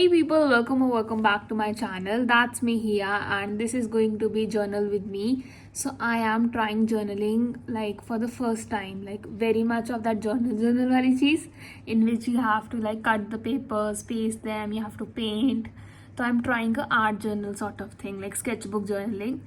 Hey people, welcome or welcome back to my channel. That's me here, and this is going to be journal with me. So I am trying journaling like for the first time, like very much of that journal wali cheez in which you have to like cut the papers, paste them, you have to paint. So I'm trying a art journal sort of thing, like sketchbook journaling.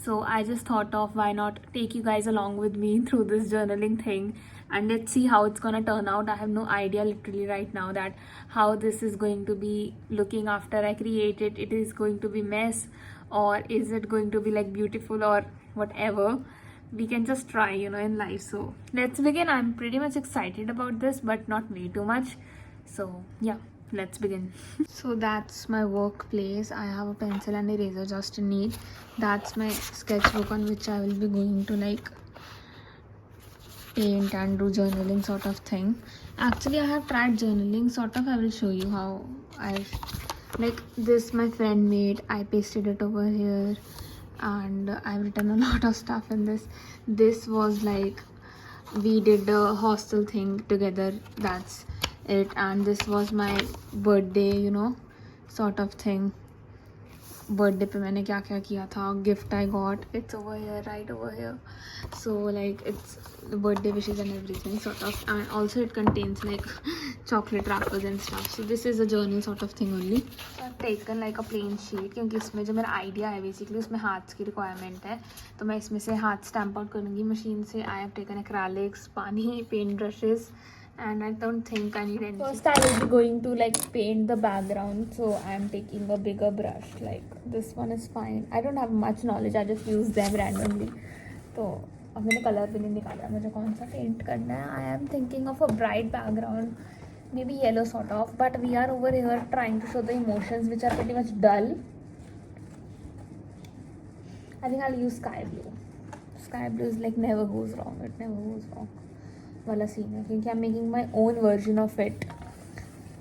So I just thought of why not take you guys along with me through this journaling thing, and let's see how it's gonna turn out. I have no idea literally right now that how this is going to be looking after I create it. It is going to be mess, or is it going to be like beautiful or whatever. We can just try, in life. So let's begin. I'm pretty much excited about this, but not way too much. So yeah, let's begin. So that's my workplace. I have a pencil and eraser just in need. That's my sketchbook on which I will be going to like paint and do journaling sort of thing. Actually, I have tried journaling sort of. I will show you how I've like this my friend made. I pasted it over here and I've written a lot of stuff in this. This was like we did a hostel thing together. That's it. And this was my birthday, sort of thing. Birthday पे मैंने क्या क्या किया था, gift I got, it's over here, right over here. So like it's birthday wishes and everything sort of, and also it contains like chocolate wrappers and stuff. So this is a journal sort of thing only. So I've taken like a plain sheet क्योंकि इसमें जो मेरा idea है basically उसमें हाथ की requirement है, तो मैं इसमें से हाथ स्टैम्प आउट करूँगी मशीन से. I have taken acrylics, pani, paint brushes, and I don't think I need anything. First I will be going to like paint the background, so I am taking a bigger brush. Like this one is fine. I don't have much knowledge, I just use them randomly. तो अब मैंने colour भी नहीं निकाला मुझे कौन सा paint करना है. I am thinking of a bright background, maybe yellow sort of, but we are over here trying to show the emotions which are pretty much dull. I think I'll use sky blue. Sky blue is like never goes wrong, it never goes wrong वाला scene है क्योंकि I am making my own version of it.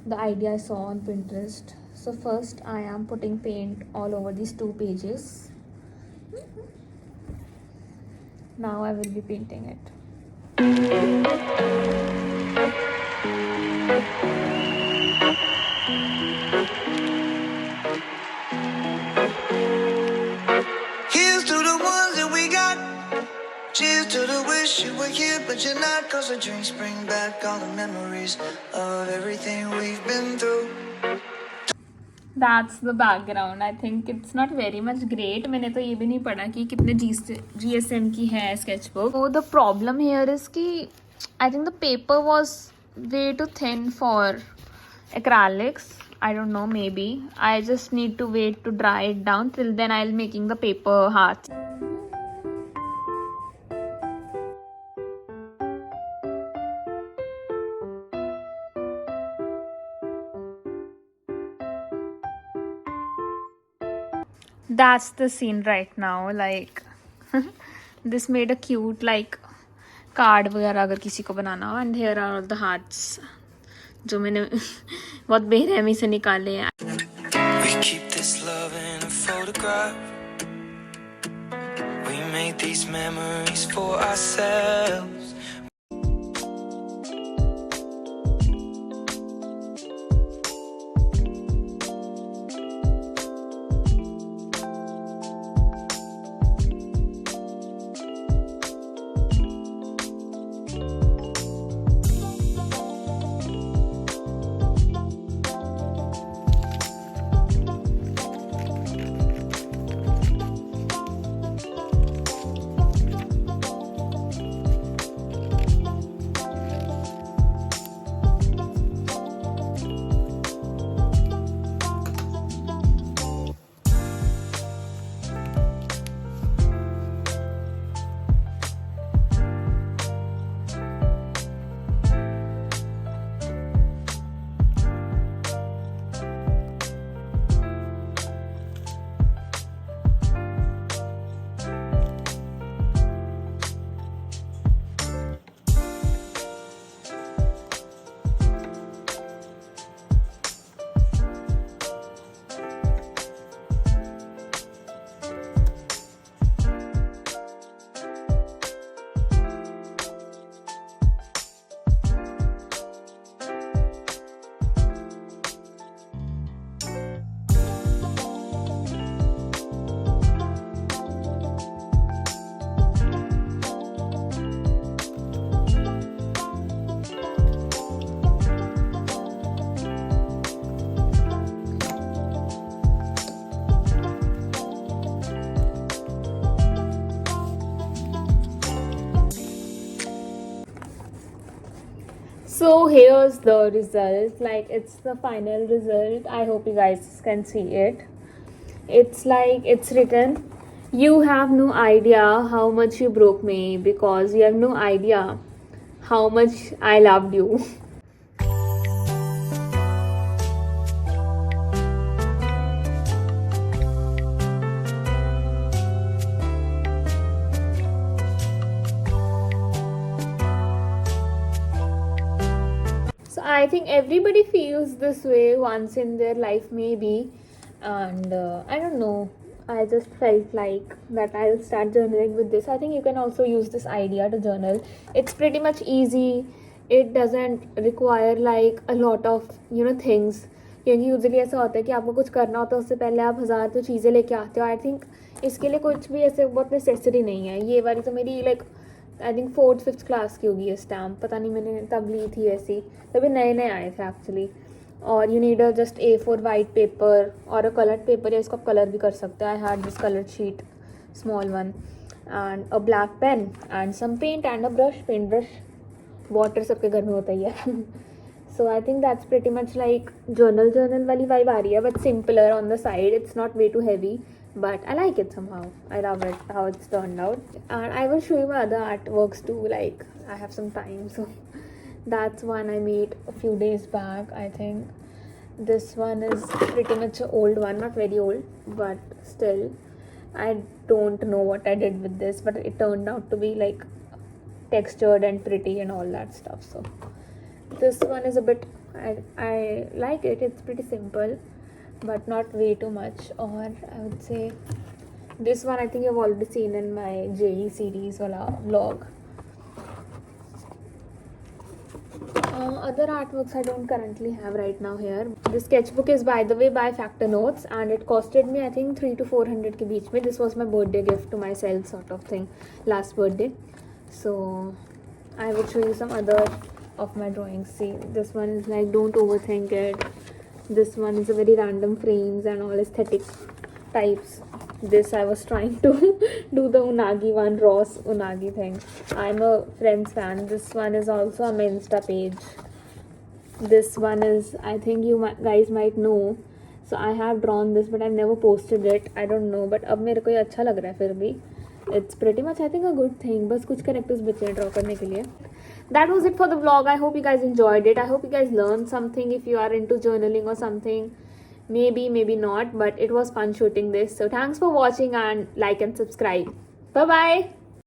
The idea I saw on Pinterest. So first I am putting paint all over these 2 pages. Now I will be painting it. Cheers to the wish you were here, but you're not. Cause the drinks bring back all the memories of everything we've been through. That's the background. I think it's not very much great. मैंने तो ये भी नहीं पढ़ा कि कितने GSM की है sketchbook. So the problem here is कि I think the paper was way too thin for acrylics. I don't know, maybe. I just need to wait to dry it down. Till then I'll making the paper hearts. That's the scene right now. Like this made a cute like card वगैरह अगर किसी को बनाना हो. And here are all the hearts जो मैंने बहुत बेरहमी से निकाले हैं. We keep this love in a photograph. We made these memories for ourselves. So here's the result. Like, it's the final result. I hope you guys can see it. It's like it's written, you have no idea how much you broke me, because you have no idea how much I loved you. So I think everybody feels this way once in their life, maybe. And I don't know. I just felt like that I'll start journaling with this. I think you can also use this idea to journal. It's pretty much easy. It doesn't require like a lot of things. क्योंकि usually ऐसा होता है कि आपको कुछ करना होता है उससे पहले आप हज़ार तो चीज़ें लेके आते हो. आई थिंक इसके लिए कुछ भी ऐसे बहुत नेसेसरी नहीं है. ये वाली तो मेरी like I think 4th-5th class की होगी ये स्टैम्प. पता नहीं मैंने तब ली थी ऐसी. तभी नए नए आए थे एक्चुअली. और you need a just A4 white paper और अ कलर्ड पेपर, या इसको आप कलर भी कर सकते हो. I had this coloured sheet, small one, and a black pen and some paint and a brush. Paint brush water सबके घर में होता ही है. So I think that's pretty much like journal वाली वाइब आ रही है, but simpler on the side. It's not way too heavy, but I like it somehow. I love it how it's turned out, and I will show you my other artworks too. Like, I have some time, so that's one I made a few days back. I think this one is pretty much an old one, not very old, but still I don't know what I did with this, but it turned out to be like textured and pretty and all that stuff. So this one is a bit, I like it. It's pretty simple but not way too much. Or I would say this one I think you've already seen in my JE series wala vlog. Other artworks I don't currently have right now here. This sketchbook is by the way by Factor Notes, and it costed me I think 300 to 400 ke beech mein. This was my birthday gift to myself sort of thing, last birthday. So I will show you some other of my drawings. See, this one is like don't overthink it. This one is a very random frames and all aesthetic types. This I was trying to do the unagi one, Ross unagi thing. I'm a Friends fan. This one is also on my Insta page. This one is, I think you guys might know. So I have drawn this but I've never posted it. I don't know, but अब मेरे को ये अच्छा लग रहा है फिर भी. It's pretty much I think a good thing. बस कुछ characters बचे हैं draw करने के लिए. That was it for the vlog. I hope you guys enjoyed it. I hope you guys learned something if you are into journaling or something. Maybe not, but it was fun shooting this. So thanks for watching, and like and subscribe. Bye bye.